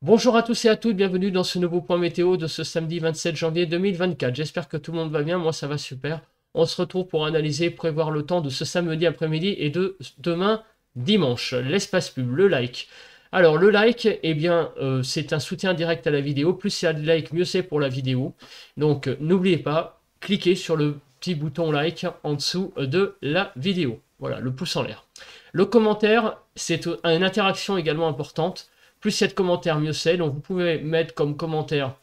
Bonjour à tous et à toutes, bienvenue dans ce nouveau point météo de ce samedi 27 janvier 2024. J'espère que tout le monde va bien, moi ça va super. On se retrouve pour analyser et prévoir le temps de ce samedi après-midi et de demain dimanche. L'espace pub, le like. Alors le like, eh bien c'est un soutien direct à la vidéo. Plus il y a de likes, mieux c'est pour la vidéo. Donc n'oubliez pas, cliquez sur le petit bouton like en dessous de la vidéo. Voilà, le pouce en l'air. Le commentaire, c'est une interaction également importante. Plus il y a de commentaires, mieux c'est. Donc vous pouvez mettre comme commentaire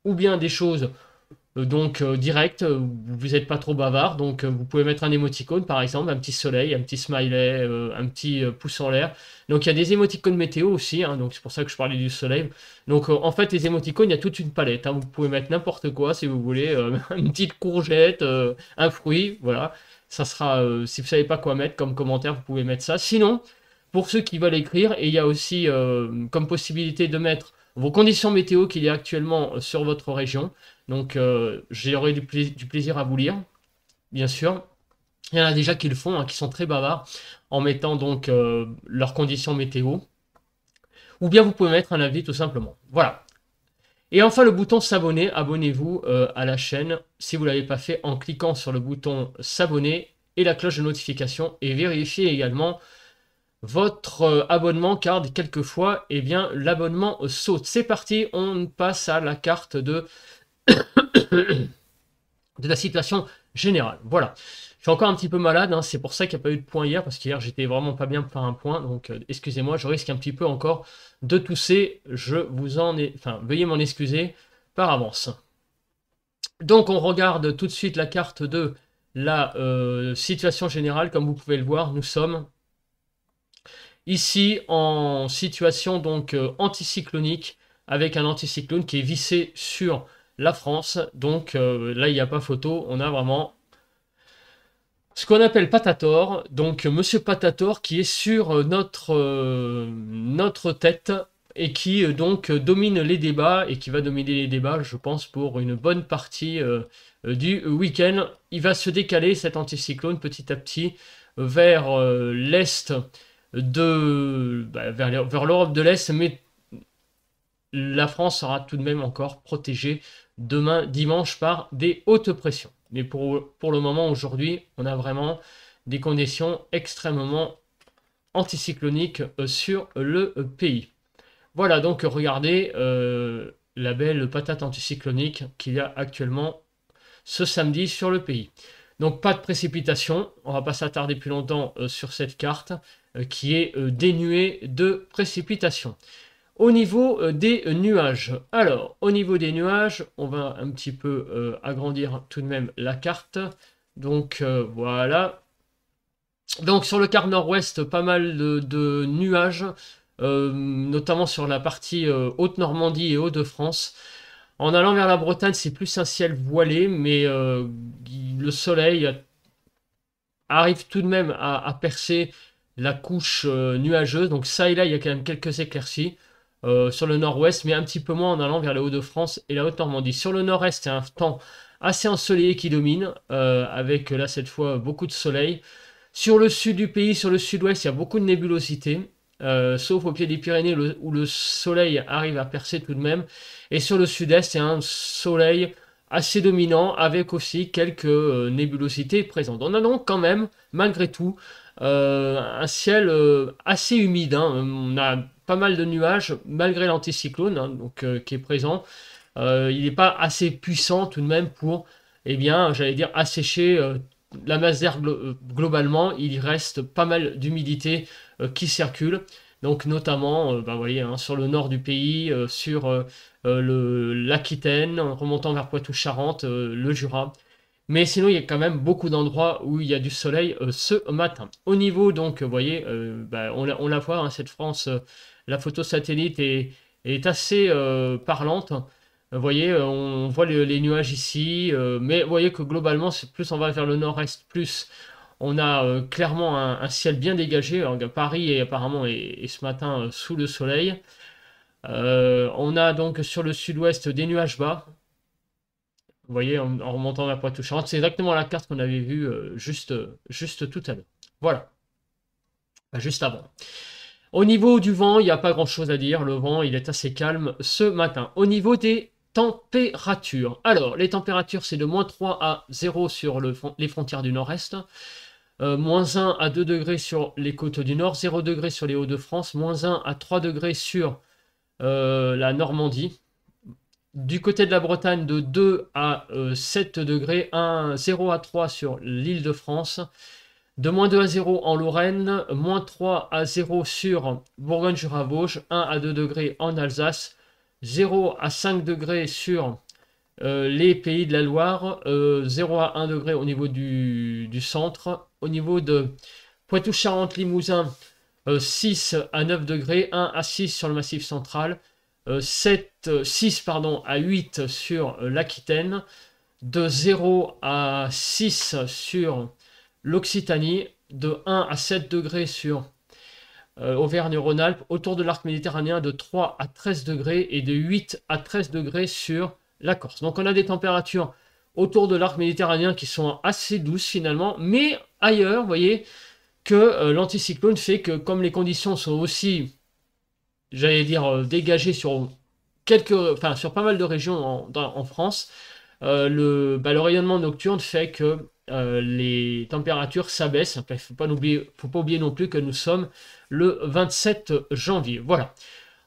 ou bien des choses directes, vous n'êtes pas trop bavard, donc vous pouvez mettre un émoticône par exemple, un petit soleil, un petit smiley, un petit pouce en l'air. Donc il y a des émoticônes météo aussi, hein, donc c'est pour ça que je parlais du soleil. Donc en fait les émoticônes, il y a toute une palette, hein, vous pouvez mettre n'importe quoi si vous voulez, une petite courgette, un fruit, voilà. Ça sera, si vous savez pas quoi mettre comme commentaire, vous pouvez mettre ça. Sinon, pour ceux qui veulent écrire, et il y a aussi comme possibilité de mettre vos conditions météo qu'il y a actuellement sur votre région. Donc j'aurai du plaisir à vous lire, bien sûr. Il y en a déjà qui le font, hein, qui sont très bavards, en mettant donc leurs conditions météo. Ou bien vous pouvez mettre un avis tout simplement. Voilà. Et enfin le bouton s'abonner, abonnez-vous à la chaîne si vous ne l'avez pas fait en cliquant sur le bouton s'abonner et la cloche de notification et vérifiez également votre abonnement car quelquefois eh bien l'abonnement saute. C'est parti, on passe à la carte de la situation générale. Voilà. Je suis encore un petit peu malade, hein, c'est pour ça qu'il n'y a pas eu de point hier, parce qu'hier j'étais vraiment pas bien pour faire un point, donc excusez-moi, je risque un petit peu encore de tousser, je vous en ai... Enfin, veuillez m'en excuser par avance. Donc on regarde tout de suite la carte de la situation générale, comme vous pouvez le voir, nous sommes ici en situation donc anticyclonique, avec un anticyclone qui est vissé sur la France, donc là il n'y a pas photo, on a vraiment ce qu'on appelle Patator, donc Monsieur Patator qui est sur notre tête et qui donc domine les débats et qui va dominer les débats, je pense, pour une bonne partie du week-end. Il va se décaler cet anticyclone petit à petit vers l'est vers l'Europe de l'Est, mais la France sera tout de même encore protégée demain dimanche par des hautes pressions. Mais pour le moment, aujourd'hui, on a vraiment des conditions extrêmement anticycloniques sur le pays. Voilà, donc regardez la belle patate anticyclonique qu'il y a actuellement ce samedi sur le pays. Donc pas de précipitation, on va pas s'attarder plus longtemps sur cette carte qui est dénuée de précipitation. Au niveau des nuages. Alors, au niveau des nuages, on va un petit peu agrandir tout de même la carte. Donc voilà. Donc sur le quart nord-ouest, pas mal de nuages, notamment sur la partie Haute-Normandie et Hauts-de-France. En allant vers la Bretagne, c'est plus un ciel voilé, mais le soleil arrive tout de même à percer la couche nuageuse. Donc ça et là, il y a quand même quelques éclaircies sur le nord-ouest, mais un petit peu moins en allant vers les Hauts-de-France et la Haute-Normandie. Sur le nord-est, c'est un temps assez ensoleillé qui domine, avec là cette fois beaucoup de soleil. Sur le sud du pays, sur le sud-ouest, il y a beaucoup de nébulosité, sauf au pied des Pyrénées où le soleil arrive à percer tout de même. Et sur le sud-est, il y a un soleil assez dominant avec aussi quelques nébulosités présentes. On a donc quand même, malgré tout, un ciel assez humide, hein. On a pas mal de nuages malgré l'anticyclone, hein, donc, qui est présent. Il n'est pas assez puissant tout de même pour, eh bien, j'allais dire, assécher la masse d'air globalement. Il reste pas mal d'humidité qui circule. Donc notamment, ben, vous voyez, hein, sur le nord du pays, sur l'Aquitaine, remontant vers Poitou-Charentes, le Jura. Mais sinon, il y a quand même beaucoup d'endroits où il y a du soleil ce matin. Au niveau, donc, vous voyez, bah, on la voit, hein, cette France, la photo satellite est assez parlante. Vous voyez, on voit les nuages ici, mais vous voyez que globalement, plus on va vers le nord-est, plus on a clairement un ciel bien dégagé. Alors, Paris est apparemment est ce matin sous le soleil. On a donc sur le sud-ouest des nuages bas. Vous voyez, en remontant vers Poitou-Charentes, c'est exactement la carte qu'on avait vue juste tout à l'heure. Voilà, juste avant. Au niveau du vent, il n'y a pas grand-chose à dire. Le vent, il est assez calme ce matin. Au niveau des températures. Alors, les températures, c'est de -3 à 0 sur les frontières du nord-est. -1 à 2 degrés sur les côtes du nord, 0 degrés sur les Hauts-de-France, -1 à 3 degrés sur la Normandie. Du côté de la Bretagne, de 2 à 7 degrés, 0 à 3 sur l'Île-de-France, de -2 à 0 en Lorraine, -3 à 0 sur Bourgogne-Jura-Vosges, 1 à 2 degrés en Alsace, 0 à 5 degrés sur les Pays de la Loire, 0 à 1 degré au niveau du centre. Au niveau de Poitou-Charentes-Limousin, 6 à 9 degrés, 1 à 6 sur le Massif central, 6 pardon, à 8 sur l'Aquitaine, de 0 à 6 sur l'Occitanie, de 1 à 7 degrés sur Auvergne-Rhône-Alpes, autour de l'arc méditerranéen de 3 à 13 degrés et de 8 à 13 degrés sur la Corse. Donc on a des températures autour de l'arc méditerranéen qui sont assez douces finalement, mais ailleurs, vous voyez, que l'anticyclone fait que comme les conditions sont aussi, j'allais dire, dégagées sur sur pas mal de régions en France, le rayonnement nocturne fait que les températures s'abaissent. Il ne faut pas oublier non plus que nous sommes le 27 janvier. Voilà.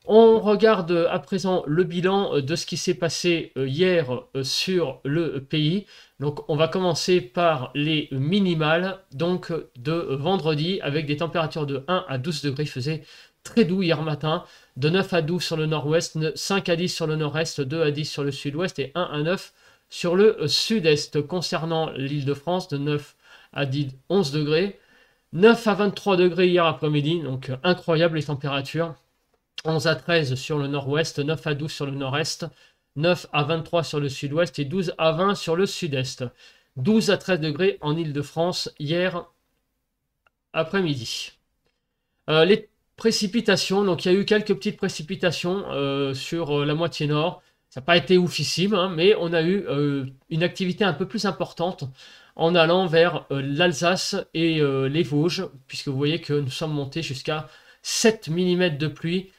On regarde à présent le bilan de ce qui s'est passé hier sur le pays. Donc on va commencer par les minimales donc de vendredi avec des températures de 1 à 12 degrés. Il faisait très doux hier matin, de 9 à 12 sur le nord-ouest, 5 à 10 sur le nord-est, 2 à 10 sur le sud-ouest et 1 à 9 sur le sud-est. Concernant l'Île-de-France, de 9 à 11 degrés, 9 à 23 degrés hier après-midi, donc incroyable les températures. 11 à 13 sur le nord-ouest, 9 à 12 sur le nord-est, 9 à 23 sur le sud-ouest et 12 à 20 sur le sud-est. 12 à 13 degrés en Île-de-France hier après-midi. Les précipitations, donc il y a eu quelques petites précipitations sur la moitié nord. Ça n'a pas été oufissime, hein, mais on a eu une activité un peu plus importante en allant vers l'Alsace et les Vosges, puisque vous voyez que nous sommes montés jusqu'à 7 mm de pluie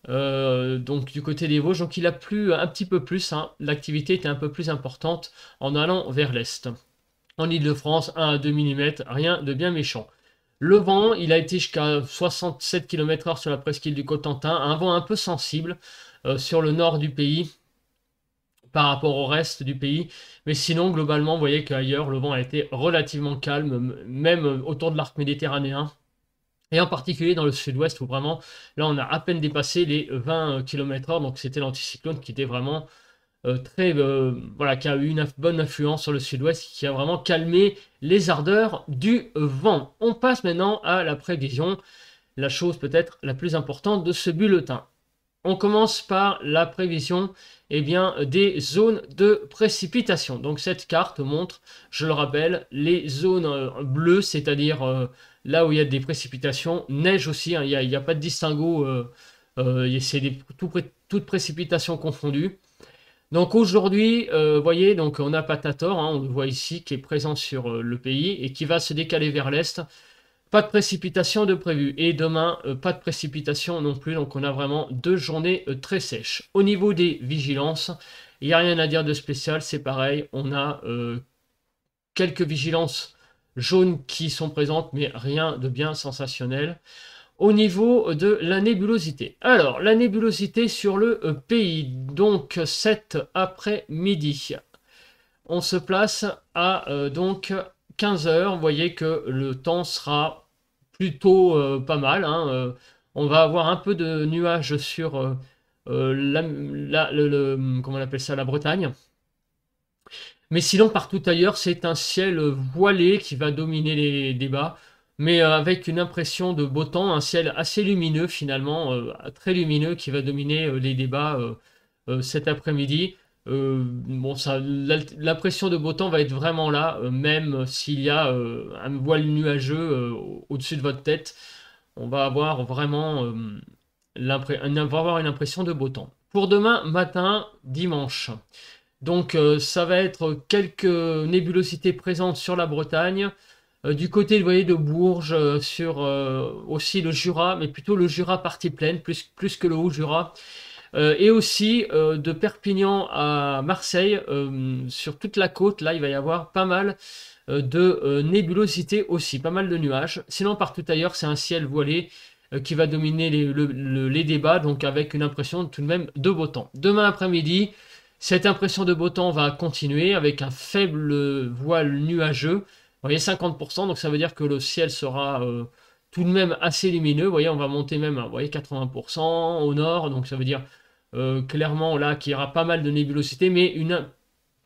donc du côté des Vosges. Donc il a plu un petit peu plus, hein. L'activité était un peu plus importante en allant vers l'est. En Ile-de-France, 1 à 2 mm, rien de bien méchant. Le vent, il a été jusqu'à 67 km/h sur la presqu'île du Cotentin, un vent un peu sensible sur le nord du pays par rapport au reste du pays. Mais sinon, globalement, vous voyez qu'ailleurs, le vent a été relativement calme, même autour de l'arc méditerranéen. Et en particulier dans le sud-ouest où vraiment, là on a à peine dépassé les 20 km/h, donc c'était l'anticyclone qui était vraiment voilà, qui a eu une bonne influence sur le sud-ouest, qui a vraiment calmé les ardeurs du vent. On passe maintenant à la prévision, la chose peut-être la plus importante de ce bulletin. On commence par la prévision des zones de précipitation. Donc cette carte montre, je le rappelle, les zones bleues, c'est-à-dire là où il y a des précipitations, neige aussi, hein, il n'y a pas de distinguo, c'est toutes précipitations confondues. Donc aujourd'hui, vous voyez, donc on a Patator, hein, on le voit ici, qui est présent sur le pays et qui va se décaler vers l'est. Pas de précipitation de prévu. Et demain, pas de précipitation non plus. Donc on a vraiment 2 journées très sèches. Au niveau des vigilances, il n'y a rien à dire de spécial. C'est pareil. On a quelques vigilances jaunes qui sont présentes, mais rien de bien sensationnel. Au niveau de la nébulosité. Alors, la nébulosité sur le pays. Donc, cet après-midi. On se place à donc 15 h. Vous voyez que le temps sera plutôt pas mal, hein. On va avoir un peu de nuages sur comment on appelle ça, la Bretagne. Mais sinon, partout ailleurs, c'est un ciel voilé qui va dominer les débats, mais avec une impression de beau temps, un ciel assez lumineux finalement, très lumineux qui va dominer les débats cet après-midi. Bon, l'impression de beau temps va être vraiment là, même s'il y a un voile nuageux au-dessus de votre tête. On va avoir vraiment une impression de beau temps. Pour demain matin, dimanche. Donc ça va être quelques nébulosités présentes sur la Bretagne, Du côté, vous voyez, de Bourges, sur aussi le Jura, mais plutôt le Jura partie plaine, plus que le Haut-Jura. Et aussi de Perpignan à Marseille, sur toute la côte, là, il va y avoir pas mal de nébulosité aussi, pas mal de nuages. Sinon, partout ailleurs, c'est un ciel voilé qui va dominer les débats, donc avec une impression tout de même de beau temps. Demain après-midi, cette impression de beau temps va continuer avec un faible voile nuageux. Vous voyez, 50%, donc ça veut dire que le ciel sera tout de même assez lumineux. Vous voyez, on va monter même à, vous voyez, 80% au nord, donc ça veut dire clairement là qu'il y aura pas mal de nébulosité, mais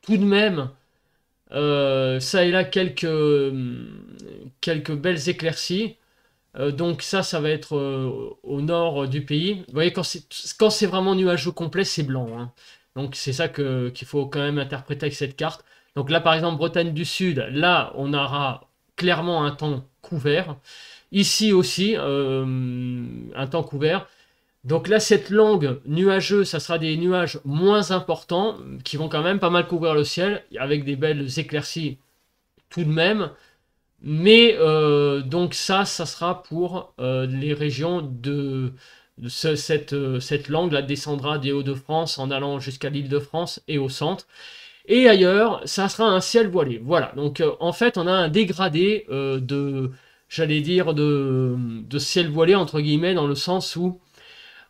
tout de même, ça et là, quelques belles éclaircies. Donc ça va être au nord du pays. Vous voyez, quand c'est vraiment nuageux complet, c'est blanc, hein. Donc c'est ça qu'il faut quand même interpréter avec cette carte. Donc là, par exemple, Bretagne du Sud, là, on aura clairement un temps couvert. Ici aussi, un temps couvert. Donc là, cette langue nuageuse, ça sera des nuages moins importants qui vont quand même pas mal couvrir le ciel avec des belles éclaircies tout de même. Mais donc ça sera pour les régions cette langue là descendra des Hauts-de-France en allant jusqu'à l'Île-de-France et au centre. Et ailleurs, ça sera un ciel voilé. Voilà, donc en fait, on a un dégradé j'allais dire, de ciel voilé, entre guillemets, dans le sens où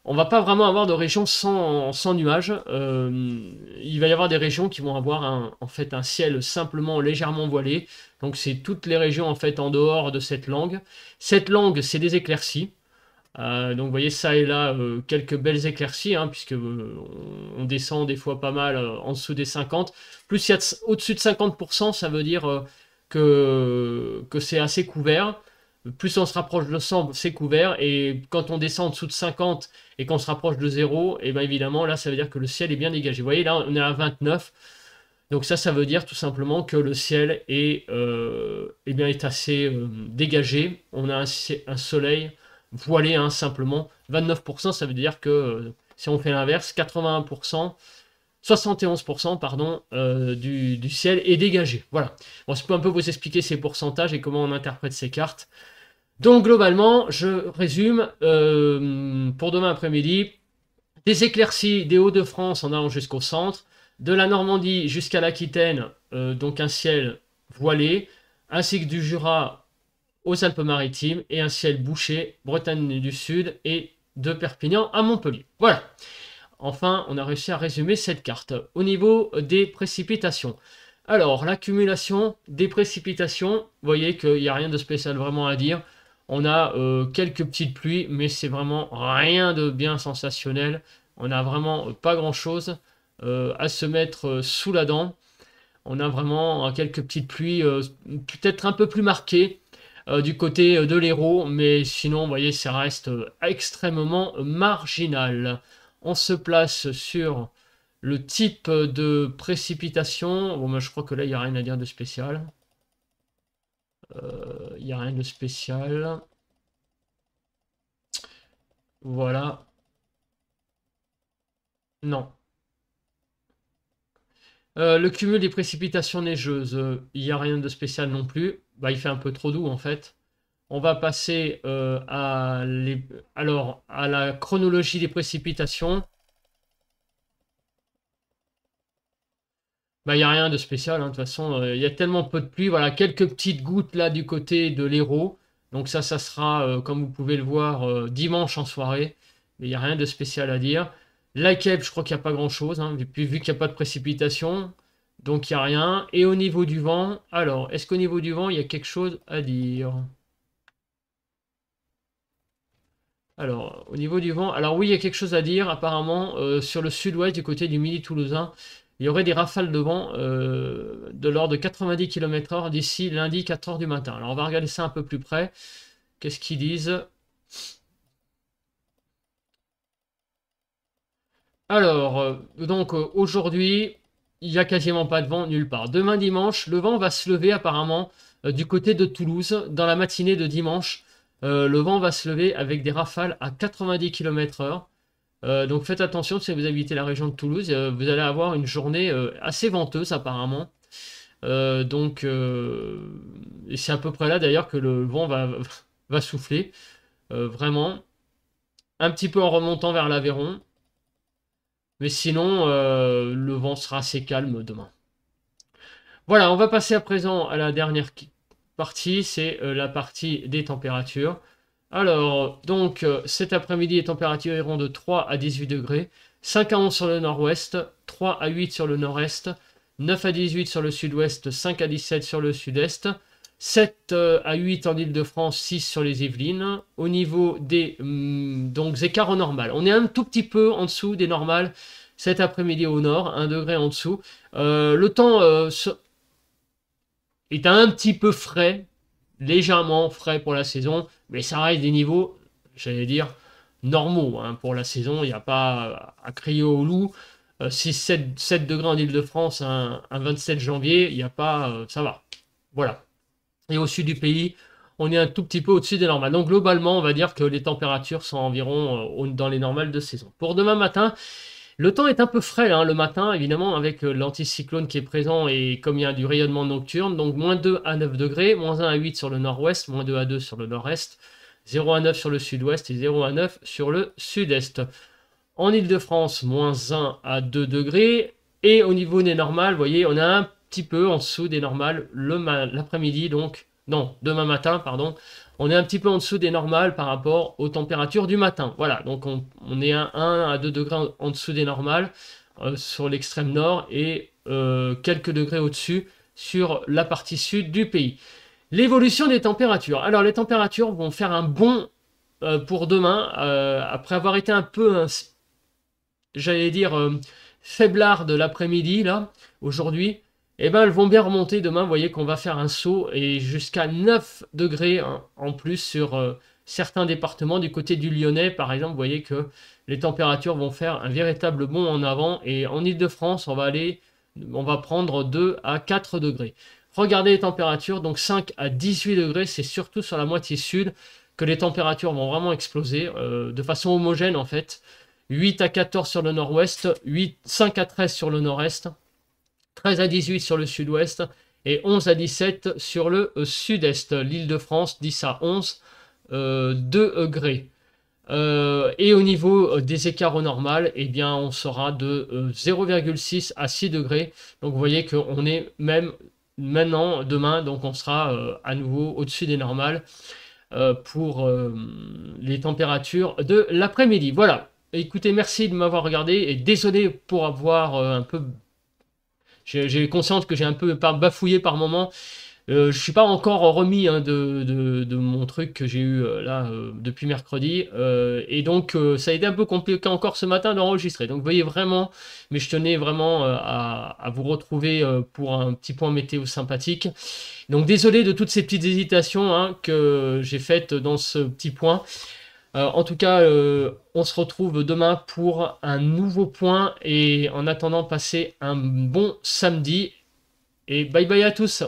on va pas vraiment avoir de régions sans nuages. Il va y avoir des régions qui vont avoir en fait un ciel simplement légèrement voilé. Donc c'est toutes les régions en fait en dehors de cette langue. Cette langue, c'est des éclaircies. Donc vous voyez ça et là quelques belles éclaircies, hein, puisque on descend des fois pas mal en dessous des 50. Plus il y a au-dessus de 50%, ça veut dire que c'est assez couvert. Plus on se rapproche de 100, c'est couvert. Et quand on descend en dessous de 50 et qu'on se rapproche de 0, et bien évidemment, là, ça veut dire que le ciel est bien dégagé. Vous voyez, là, on est à 29. Donc ça veut dire tout simplement que le ciel eh bien, est assez dégagé. On a un soleil voilé, hein, simplement. 29%, ça veut dire que si on fait l'inverse, 81%, 71%, pardon, du ciel est dégagé. Voilà. Bon, je peux un peu vous expliquer ces pourcentages et comment on interprète ces cartes. Donc globalement, je résume, pour demain après-midi, des éclaircies des Hauts-de-France en allant jusqu'au centre, de la Normandie jusqu'à l'Aquitaine, donc un ciel voilé, ainsi que du Jura aux Alpes-Maritimes, et un ciel bouché, Bretagne du Sud, et de Perpignan à Montpellier. Voilà. Enfin, on a réussi à résumer cette carte. Au niveau des précipitations. Alors, l'accumulation des précipitations, vous voyez qu'il n'y a rien de spécial vraiment à dire. On a quelques petites pluies, mais c'est vraiment rien de bien sensationnel. On n'a vraiment pas grand-chose à se mettre sous la dent. On a vraiment quelques petites pluies, peut-être un peu plus marquées du côté de l'Hérault, mais sinon, vous voyez, ça reste extrêmement marginal. On se place sur le type de précipitation. Bon, moi, je crois que là, il n'y a rien à dire de spécial. Il n'y a rien de spécial. Voilà. Non. Le cumul des précipitations neigeuses, il n'y a rien de spécial non plus. Bah, il fait un peu trop doux en fait. On va passer alors, à la chronologie des précipitations. Bah, il n'y a rien de spécial, hein. De toute façon, il y a tellement peu de pluie. Voilà, quelques petites gouttes là du côté de l'Hérault. Donc ça sera, comme vous pouvez le voir, dimanche en soirée. Mais il n'y a rien de spécial à dire. La Kep, je crois qu'il n'y a pas grand-chose, hein, vu qu'il n'y a pas de précipitation. Donc il n'y a rien. Et au niveau du vent, alors, est-ce qu'au niveau du vent, il y a quelque chose à dire? Alors, au niveau du vent, alors oui, il y a quelque chose à dire. Apparemment, sur le sud-ouest, du côté du Midi toulousain, il y aurait des rafales de vent de l'ordre de 90 km/h d'ici lundi 4 h du matin. Alors, on va regarder ça un peu plus près. Qu'est-ce qu'ils disent? Alors, donc aujourd'hui, il n'y a quasiment pas de vent nulle part. Demain dimanche, le vent va se lever apparemment du côté de Toulouse. Dans la matinée de dimanche, le vent va se lever avec des rafales à 90 km/h. Donc faites attention si vous habitez la région de Toulouse, vous allez avoir une journée assez venteuse apparemment. Et c'est à peu près là d'ailleurs que le vent va souffler. Vraiment. Un petit peu en remontant vers l'Aveyron. Mais sinon, le vent sera assez calme demain. Voilà, on va passer à présent à la dernière partie, c'est la partie des températures. Alors, donc, cet après-midi, les températures iront de 3 à 18 degrés, 5 à 11 sur le nord-ouest, 3 à 8 sur le nord-est, 9 à 18 sur le sud-ouest, 5 à 17 sur le sud-est, 7 à 8 en Île-de-France, 6 sur les Yvelines. Au niveau des donc, écarts au normal, on est un tout petit peu en dessous des normales cet après-midi au nord, 1 degré en dessous. Le temps est un petit peu frais, légèrement frais pour la saison, mais ça reste des niveaux, j'allais dire, normaux hein, pour la saison. Il n'y a pas à crier au loup. 7 degrés en Ile-de-France un 27 janvier, il n'y a pas, ça va. Voilà. Et au sud du pays, on est un tout petit peu au-dessus des normales. Donc globalement, on va dire que les températures sont environ dans les normales de saison. Pour demain matin, le temps est un peu frais hein, le matin, évidemment, avec l'anticyclone qui est présent et comme il y a du rayonnement nocturne. Donc moins 2 à 9 degrés, moins 1 à 8 sur le nord-ouest, moins 2 à 2 sur le nord-est, 0 à 9 sur le sud-ouest et 0 à 9 sur le sud-est. En Ile-de-France, moins 1 à 2 degrés. Et au niveau des normales, vous voyez, on a un petit peu en dessous des normales l'après-midi, donc, non, demain matin, pardon. On est un petit peu en dessous des normales par rapport aux températures du matin. Voilà, donc on est à 1 à 2 degrés en dessous des normales sur l'extrême nord et quelques degrés au-dessus sur la partie sud du pays. L'évolution des températures. Alors les températures vont faire un bond pour demain, après avoir été un peu, j'allais dire, faiblard de l'après-midi, là, aujourd'hui, eh ben, elles vont bien remonter demain. Vous voyez qu'on va faire un saut et jusqu'à 9 degrés hein, en plus sur certains départements. Du côté du Lyonnais, par exemple, vous voyez que les températures vont faire un véritable bond en avant. Et en Ile-de-France, on va prendre 2 à 4 degrés. Regardez les températures, donc 5 à 18 degrés, c'est surtout sur la moitié sud que les températures vont vraiment exploser de façon homogène en fait. 8 à 14 sur le nord-ouest, 5 à 13 sur le nord-est, 13 à 18 sur le sud-ouest et 11 à 17 sur le sud-est. L'Île-de-France, 10 à 11, 2 degrés. Et au niveau des écarts au normal, eh bien, on sera de 0,6 à 6 degrés. Donc vous voyez qu'on est même maintenant, demain, donc on sera à nouveau au-dessus des normales pour les températures de l'après-midi. Voilà. Écoutez, merci de m'avoir regardé et désolé pour avoir un peu... J'ai conscience que j'ai un peu bafouillé par moment. Je suis pas encore remis hein, de mon truc que j'ai eu là depuis mercredi. Et donc ça a été un peu compliqué encore ce matin d'enregistrer. Donc vous voyez vraiment, mais je tenais vraiment à vous retrouver pour un petit point météo sympathique. Donc désolé de toutes ces petites hésitations hein, que j'ai faites dans ce petit point. En tout cas, on se retrouve demain pour un nouveau point et en attendant, passez un bon samedi et bye bye à tous.